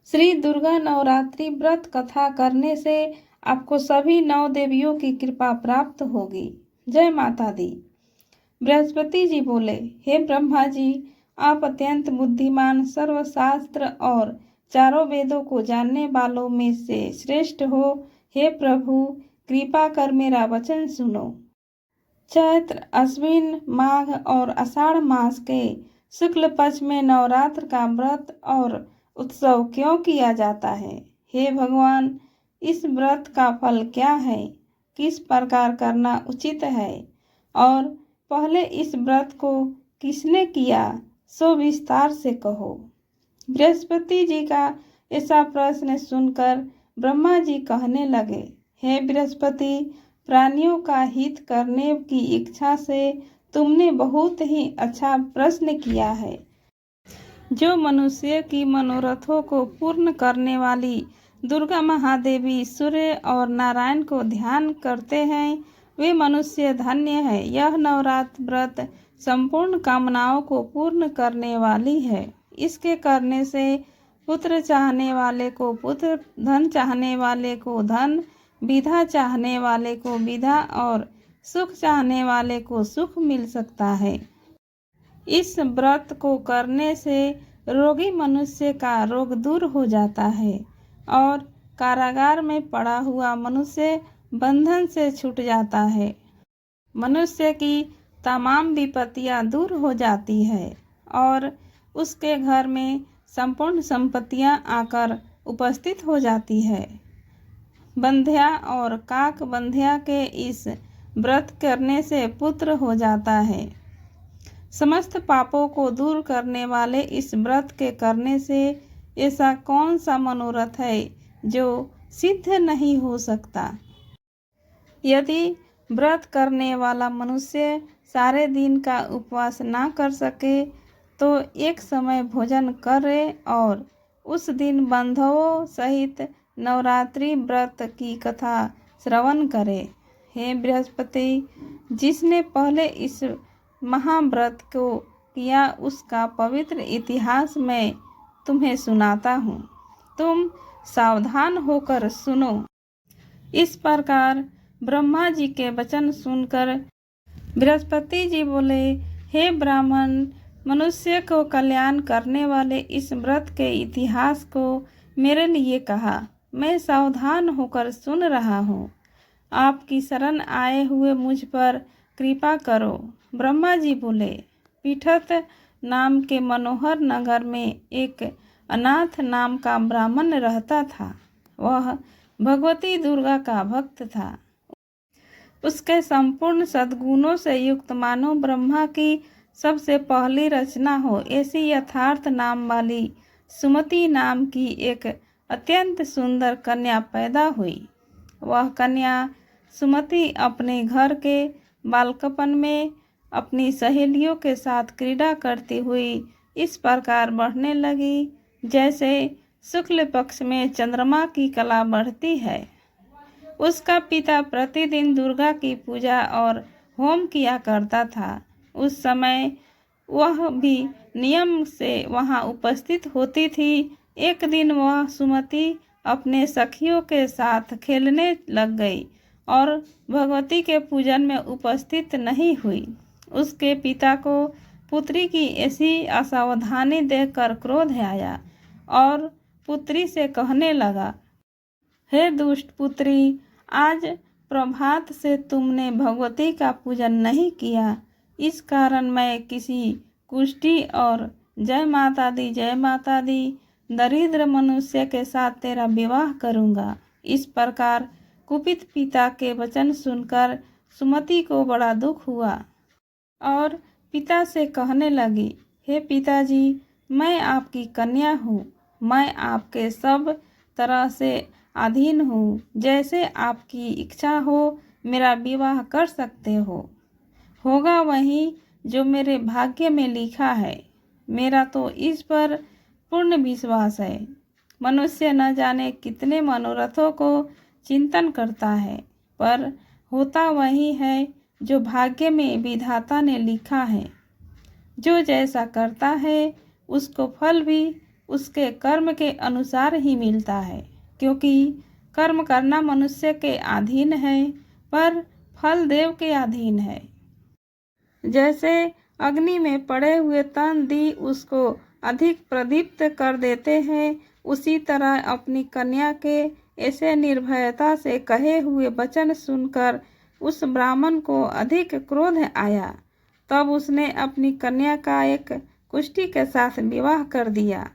श्री दुर्गा नवरात्रि व्रत कथा करने से आपको सभी 9 देवियों की कृपा प्राप्त होगी। जय माता दी। बृहस्पति जी बोले, हे ब्रह्मा जी, आप अत्यंत बुद्धिमान, सर्वशास्त्र और चारों वेदों को जानने वालों में से श्रेष्ठ हो। हे प्रभु, कृपा कर मेरा वचन सुनो। चैत्र, अश्विन, माघ और आषाढ़ मास के शुक्ल पक्ष में नवरात्र का व्रत और उत्सव क्यों किया जाता है? हे भगवान, इस व्रत का फल क्या है? किस प्रकार करना उचित है? और पहले इस व्रत को किसने किया, सो विस्तार से कहो। बृहस्पति जी का ऐसा प्रश्न सुनकर ब्रह्मा जी कहने लगे, हे बृहस्पति, प्राणियों का हित करने की इच्छा से तुमने बहुत ही अच्छा प्रश्न किया है। जो मनुष्य की मनोरथों को पूर्ण करने वाली दुर्गा महादेवी, सूर्य और नारायण को ध्यान करते हैं, वे मनुष्य धन्य है। यह नवरात्र व्रत संपूर्ण कामनाओं को पूर्ण करने वाली है। इसके करने से पुत्र चाहने वाले को पुत्र, धन चाहने वाले को धन, विधा चाहने वाले को विधा और सुख चाहने वाले को सुख मिल सकता है। इस व्रत को करने से रोगी मनुष्य का रोग दूर हो जाता है और कारागार में पड़ा हुआ मनुष्य बंधन से छूट जाता है। मनुष्य की तमाम विपत्तियां दूर हो जाती है और उसके घर में संपूर्ण संपत्तियां आकर उपस्थित हो जाती है। बंध्या और काक बंध्या के इस व्रत करने से पुत्र हो जाता है। समस्त पापों को दूर करने वाले इस व्रत के करने से ऐसा कौन सा मनोरथ है जो सिद्ध नहीं हो सकता? यदि व्रत करने वाला मनुष्य सारे दिन का उपवास ना कर सके तो एक समय भोजन करे और उस दिन बंधुओं सहित नवरात्रि व्रत की कथा श्रवण करे। हे बृहस्पति, जिसने पहले इस महाव्रत को किया उसका पवित्र इतिहास मैं तुम्हें सुनाता हूँ। तुम सावधान होकर सुनो। इस प्रकार ब्रह्मा जी के वचन सुनकर बृहस्पति जी बोले, हे ब्राह्मण, मनुष्य को कल्याण करने वाले इस व्रत के इतिहास को मेरे लिए कहा। मैं सावधान होकर सुन रहा हूँ। आपकी शरण आए हुए मुझ पर कृपा करो। ब्रह्मा जी बोले, पीठत नाम के मनोहर नगर में एक अनाथ नाम का ब्राह्मण रहता था। वह भगवती दुर्गा का भक्त था। उसके संपूर्ण सद्गुणों से युक्त मानो ब्रह्मा की सबसे पहली रचना हो ऐसी यथार्थ नाम वाली सुमति नाम की एक अत्यंत सुंदर कन्या पैदा हुई। वह कन्या सुमति अपने घर के बालकपन में अपनी सहेलियों के साथ क्रीड़ा करती हुई इस प्रकार बढ़ने लगी जैसे शुक्ल पक्ष में चंद्रमा की कला बढ़ती है। उसका पिता प्रतिदिन दुर्गा की पूजा और होम किया करता था। उस समय वह भी नियम से वहां उपस्थित होती थी। एक दिन वह सुमति अपने सखियों के साथ खेलने लग गई और भगवती के पूजन में उपस्थित नहीं हुई। उसके पिता को पुत्री की ऐसी असावधानी देखकर क्रोध आया और पुत्री से कहने लगा, हे दुष्ट पुत्री, आज प्रभात से तुमने भगवती का पूजन नहीं किया। इस कारण मैं किसी कुष्ठी और जय माता दी दरिद्र मनुष्य के साथ तेरा विवाह करूँगा। इस प्रकार कुपित पिता के वचन सुनकर सुमति को बड़ा दुख हुआ और पिता से कहने लगी, हे पिताजी, मैं आपकी कन्या हूँ। मैं आपके सब तरह से अधीन हूँ। जैसे आपकी इच्छा हो मेरा विवाह कर सकते हो। होगा वही जो मेरे भाग्य में लिखा है। मेरा तो इस पर पूर्ण विश्वास है। मनुष्य न जाने कितने मनोरथों को चिंतन करता है, पर होता वही है जो भाग्य में विधाता ने लिखा है। जो जैसा करता है उसको फल भी उसके कर्म के अनुसार ही मिलता है, क्योंकि कर्म करना मनुष्य के अधीन है पर फल देव के अधीन है। जैसे अग्नि में पड़े हुए तन दी उसको अधिक प्रदीप्त कर देते हैं, उसी तरह अपनी कन्या के ऐसे निर्भयता से कहे हुए वचन सुनकर उस ब्राह्मण को अधिक क्रोध आया। तब उसने अपनी कन्या का एक कुष्ठी के साथ विवाह कर दिया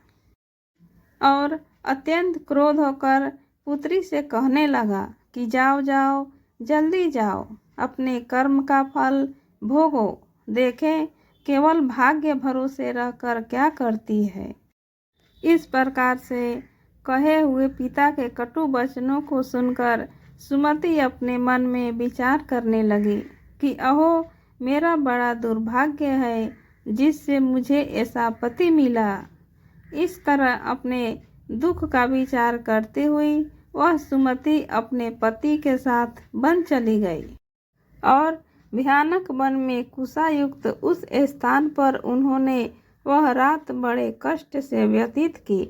और अत्यंत क्रोध होकर पुत्री से कहने लगा कि जाओ जाओ, जल्दी जाओ, अपने कर्म का फल भोगो, देखें केवल भाग्य भरोसे रहकर क्या करती है। इस प्रकार से कहे हुए पिता के कटु वचनों को सुनकर सुमति अपने मन में विचार करने लगी कि अहो, मेरा बड़ा दुर्भाग्य है जिससे मुझे ऐसा पति मिला। इस तरह अपने दुख का विचार करते हुए वह सुमति अपने पति के साथ वन चली गई और भयानक वन में कुशायुक्त उस स्थान पर उन्होंने वह रात बड़े कष्ट से व्यतीत की।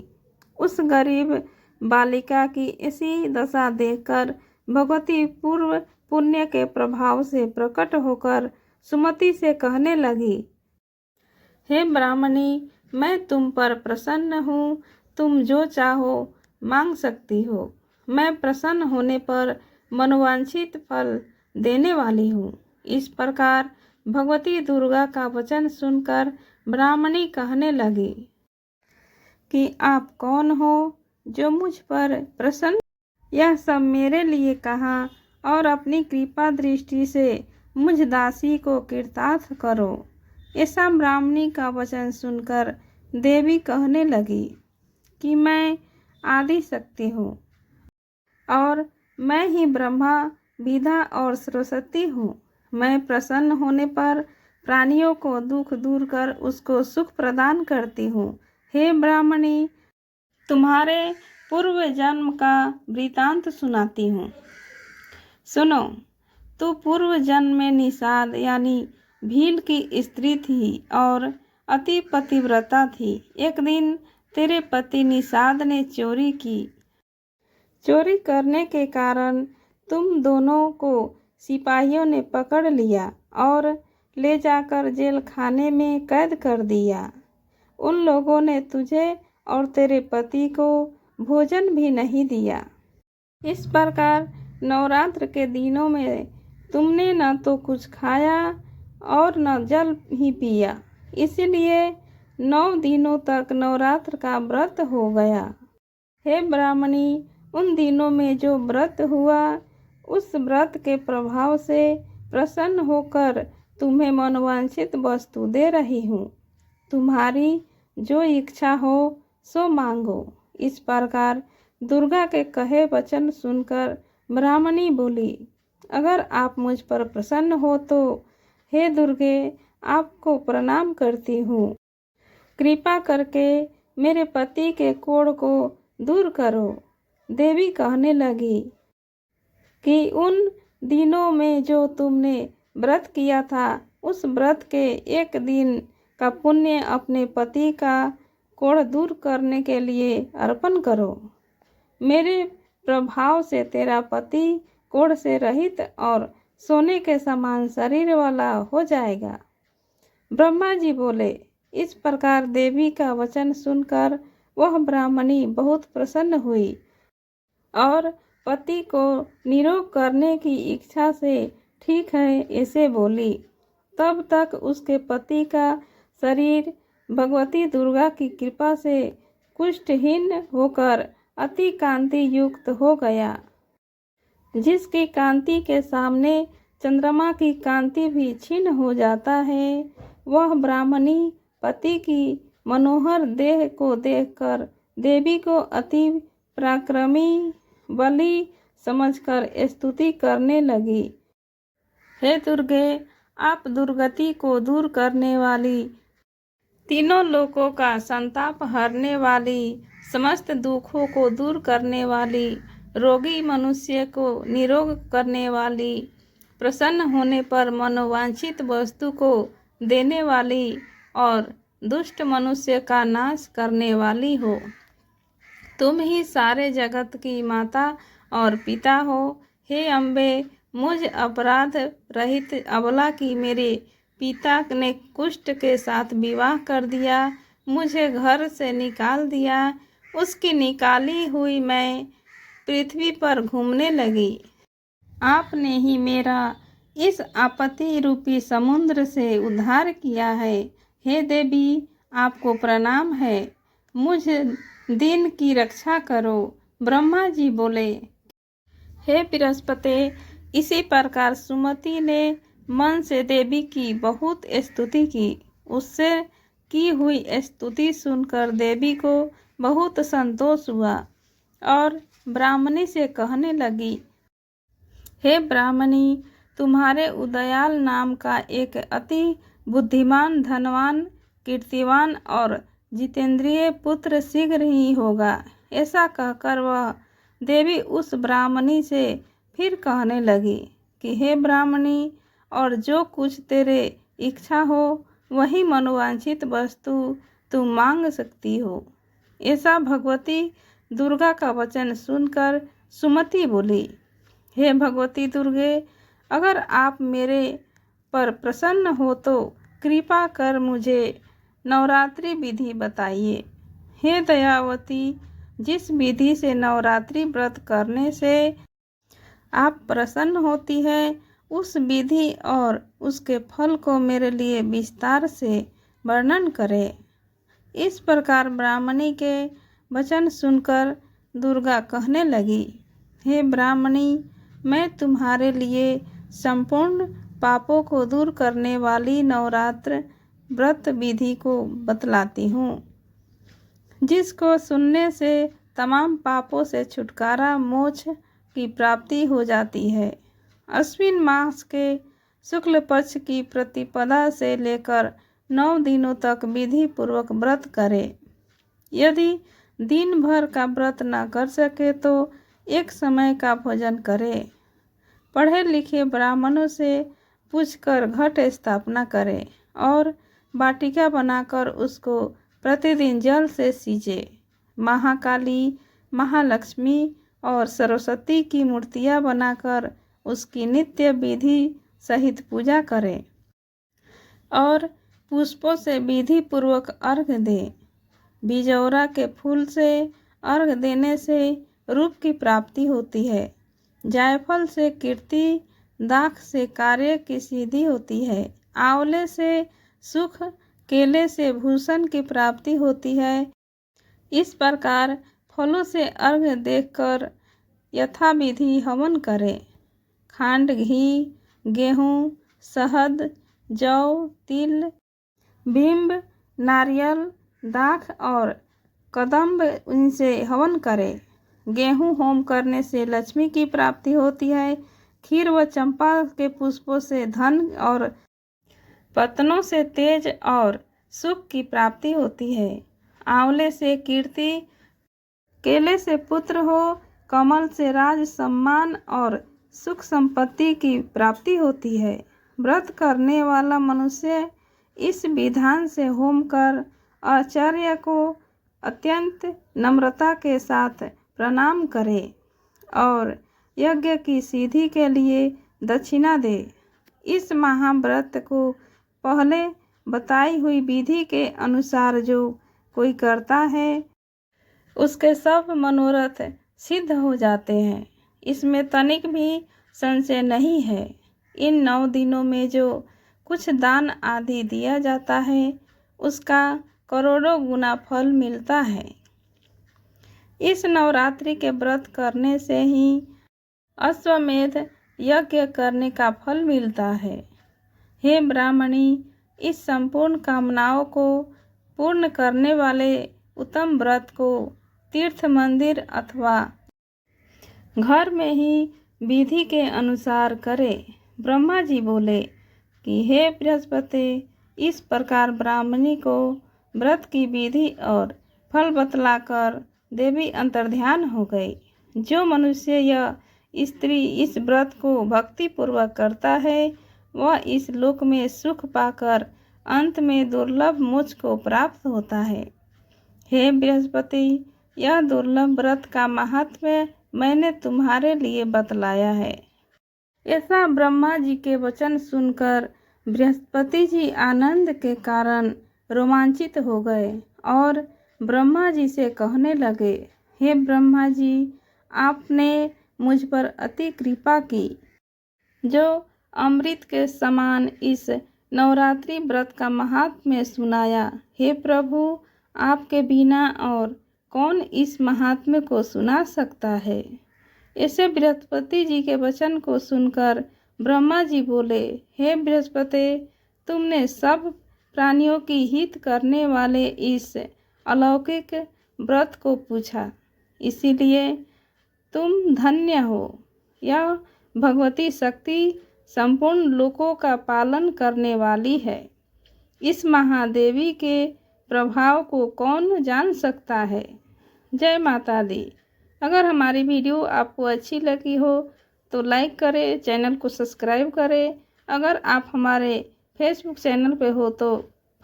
उस गरीब बालिका की ऐसी दशा देखकर भगवती पूर्व पुण्य के प्रभाव से प्रकट होकर सुमति से कहने लगी, हे ब्राह्मणी, मैं तुम पर प्रसन्न हूँ, तुम जो चाहो मांग सकती हो। मैं प्रसन्न होने पर मनोवांछित फल देने वाली हूँ। इस प्रकार भगवती दुर्गा का वचन सुनकर ब्राह्मणी कहने लगी कि आप कौन हो जो मुझ पर प्रसन्न? यह सब मेरे लिए कहा और अपनी कृपा दृष्टि से मुझ दासी को कृतार्थ करो। ऐसा ब्राह्मणी का वचन सुनकर देवी कहने लगी कि मैं आदि शक्ति हूँ और मैं ही ब्रह्मा, विद्या और सरस्वती हूँ। मैं प्रसन्न होने पर प्राणियों को दुख दूर कर उसको सुख प्रदान करती हूँ। हे ब्राह्मणी, तुम्हारे पूर्व जन्म का वृतांत सुनाती हूँ। सुनो, तू पूर्व जन्म में निषाद यानी भील की स्त्री थी और अति पतिव्रता थी। एक दिन तेरे पति निषाद ने चोरी की। चोरी करने के कारण तुम दोनों को सिपाहियों ने पकड़ लिया और ले जाकर जेल खाने में कैद कर दिया। उन लोगों ने तुझे और तेरे पति को भोजन भी नहीं दिया। इस प्रकार नवरात्र के दिनों में तुमने न तो कुछ खाया और न जल ही पिया, इसलिए 9 दिनों तक नवरात्र का व्रत हो गया। हे ब्राह्मणी, उन दिनों में जो व्रत हुआ उस व्रत के प्रभाव से प्रसन्न होकर तुम्हें मनोवांछित वस्तु दे रही हूँ। तुम्हारी जो इच्छा हो सो मांगो। इस प्रकार दुर्गा के कहे वचन सुनकर ब्राह्मणी बोली, अगर आप मुझ पर प्रसन्न हो तो हे दुर्गे, आपको प्रणाम करती हूँ। कृपा करके मेरे पति के कोढ़ को दूर करो। देवी कहने लगी कि उन दिनों में जो तुमने व्रत किया था उस व्रत के एक दिन का पुण्य अपने पति का कोढ़ दूर करने के लिए अर्पण करो। मेरे प्रभाव से तेरा पति कोढ़ से रहित और सोने के समान शरीर वाला हो जाएगा। ब्रह्मा जी बोले। इस प्रकार देवी का वचन सुनकर वह ब्राह्मणी बहुत प्रसन्न हुई और पति को निरोग करने की इच्छा से ठीक है ऐसे बोली। तब तक उसके पति का शरीर भगवती दुर्गा की कृपा से कुष्ठहीन होकर अति कांति युक्त हो गया। जिसकी कांति के सामने चंद्रमा की कांति भी क्षीण हो जाता है, वह ब्राह्मणी पति की मनोहर देह को देखकर देवी को अति पराक्रमी बलि समझकर स्तुति करने लगी। हे दुर्गे, आप दुर्गति को दूर करने वाली, तीनों लोकों का संताप हरने वाली, समस्त दुखों को दूर करने वाली, रोगी मनुष्य को निरोग करने वाली, प्रसन्न होने पर मनोवांछित वस्तु को देने वाली और दुष्ट मनुष्य का नाश करने वाली हो। तुम ही सारे जगत की माता और पिता हो। हे अम्बे, मुझ अपराध रहित अबला की मेरे पिता ने कुष्ठ के साथ विवाह कर दिया, मुझे घर से निकाल दिया। उसकी निकाली हुई मैं पृथ्वी पर घूमने लगी। आपने ही मेरा इस आपत्ति रूपी समुद्र से उद्धार किया है। हे देवी, आपको प्रणाम है। मुझ दिन की रक्षा करो। ब्रह्मा जी बोले, हे बृहस्पति, इसी प्रकार सुमति ने मन से देवी की बहुत स्तुति की। उससे की हुई स्तुति सुनकर देवी को बहुत संतोष हुआ और ब्राह्मणी से कहने लगी, हे ब्राह्मणी, तुम्हारे उदयाल नाम का एक अति बुद्धिमान, धनवान, कीर्तिवान और जितेंद्रिय पुत्र शीघ्र ही होगा। ऐसा कहकर वह देवी उस ब्राह्मणी से फिर कहने लगी कि हे ब्राह्मणी, और जो कुछ तेरे इच्छा हो वही मनोवांछित वस्तु तुम मांग सकती हो। ऐसा भगवती दुर्गा का वचन सुनकर सुमति बोली, हे भगवती दुर्गे, अगर आप मेरे पर प्रसन्न हो तो कृपा कर मुझे नवरात्रि विधि बताइए। हे दयावती, जिस विधि से नवरात्रि व्रत करने से आप प्रसन्न होती है, उस विधि और उसके फल को मेरे लिए विस्तार से वर्णन करें। इस प्रकार ब्राह्मणी के वचन सुनकर दुर्गा कहने लगी, हे ब्राह्मणी, मैं तुम्हारे लिए संपूर्ण पापों को दूर करने वाली नवरात्र व्रत विधि को बतलाती हूँ, जिसको सुनने से तमाम पापों से छुटकारा, मोक्ष की प्राप्ति हो जाती है। अश्विन मास के शुक्ल पक्ष की प्रतिपदा से लेकर 9 दिनों तक विधि पूर्वक व्रत करें। यदि दिन भर का व्रत न कर सके तो एक समय का भोजन करें। पढ़े लिखे ब्राह्मणों से पूछकर घट स्थापना करें और वाटिका बनाकर उसको प्रतिदिन जल से सींचे। महाकाली, महालक्ष्मी और सरस्वती की मूर्तियां बनाकर उसकी नित्य विधि सहित पूजा करें और पुष्पों से विधि पूर्वक अर्घ्य दें। बिजौरा के फूल से अर्घ्य देने से रूप की प्राप्ति होती है। जायफल से कीर्ति, दाख से कार्य की सिद्धि होती है। आंवले से सुख, केले से भूषण की प्राप्ति होती है। इस प्रकार फलों से अर्घ्य देकर यथाविधि हवन करें। खांड, घी, गेहूँ, शहद, जौ, तिल, बिंब, नारियल, दाख और कदम्ब, इनसे हवन करें। गेहूँ होम करने से लक्ष्मी की प्राप्ति होती है। खीर व चंपा के पुष्पों से धन और पत्तों से तेज और सुख की प्राप्ति होती है। आंवले से कीर्ति, केले से पुत्र हो, कमल से राज, सम्मान और सुख संपत्ति की प्राप्ति होती है। व्रत करने वाला मनुष्य इस विधान से होम कर आचार्य को अत्यंत नम्रता के साथ प्रणाम करे और यज्ञ की सिद्धि के लिए दक्षिणा दे। इस महाव्रत को पहले बताई हुई विधि के अनुसार जो कोई करता है, उसके सब मनोरथ सिद्ध हो जाते हैं। इसमें तनिक भी संशय नहीं है। इन 9 दिनों में जो कुछ दान आदि दिया जाता है, उसका करोड़ों गुना फल मिलता है। इस नवरात्रि के व्रत करने से ही अश्वमेध यज्ञ करने का फल मिलता है। हे ब्राह्मणी, इस संपूर्ण कामनाओं को पूर्ण करने वाले उत्तम व्रत को तीर्थ, मंदिर अथवा घर में ही विधि के अनुसार करे। ब्रह्मा जी बोले कि हे बृहस्पति, इस प्रकार ब्राह्मणी को व्रत की विधि और फल बतलाकर देवी अंतर्ध्यान हो गई। जो मनुष्य या स्त्री इस व्रत को भक्ति पूर्वक करता है, वह इस लोक में सुख पाकर अंत में दुर्लभ मोक्ष को प्राप्त होता है। हे बृहस्पति, यह दुर्लभ व्रत का महात्म्य मैंने तुम्हारे लिए बतलाया है। ऐसा ब्रह्मा जी के वचन सुनकर बृहस्पति जी आनंद के कारण रोमांचित हो गए और ब्रह्मा जी से कहने लगे, हे ब्रह्मा जी, आपने मुझ पर अति कृपा की, जो अमृत के समान इस नवरात्रि व्रत का महात्म्य सुनाया। हे प्रभु, आपके बिना और कौन इस महात्म्य को सुना सकता है। ऐसे बृहस्पति जी के वचन को सुनकर ब्रह्मा जी बोले, हे बृहस्पति, तुमने सब प्राणियों की हित करने वाले इस अलौकिक व्रत को पूछा, इसीलिए तुम धन्य हो। यह भगवती शक्ति संपूर्ण लोकों का पालन करने वाली है। इस महादेवी के प्रभाव को कौन जान सकता है। जय माता दी। अगर हमारी वीडियो आपको अच्छी लगी हो तो लाइक करें, चैनल को सब्सक्राइब करें। अगर आप हमारे फेसबुक चैनल पे हो तो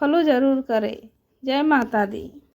फॉलो ज़रूर करें। जय माता दी।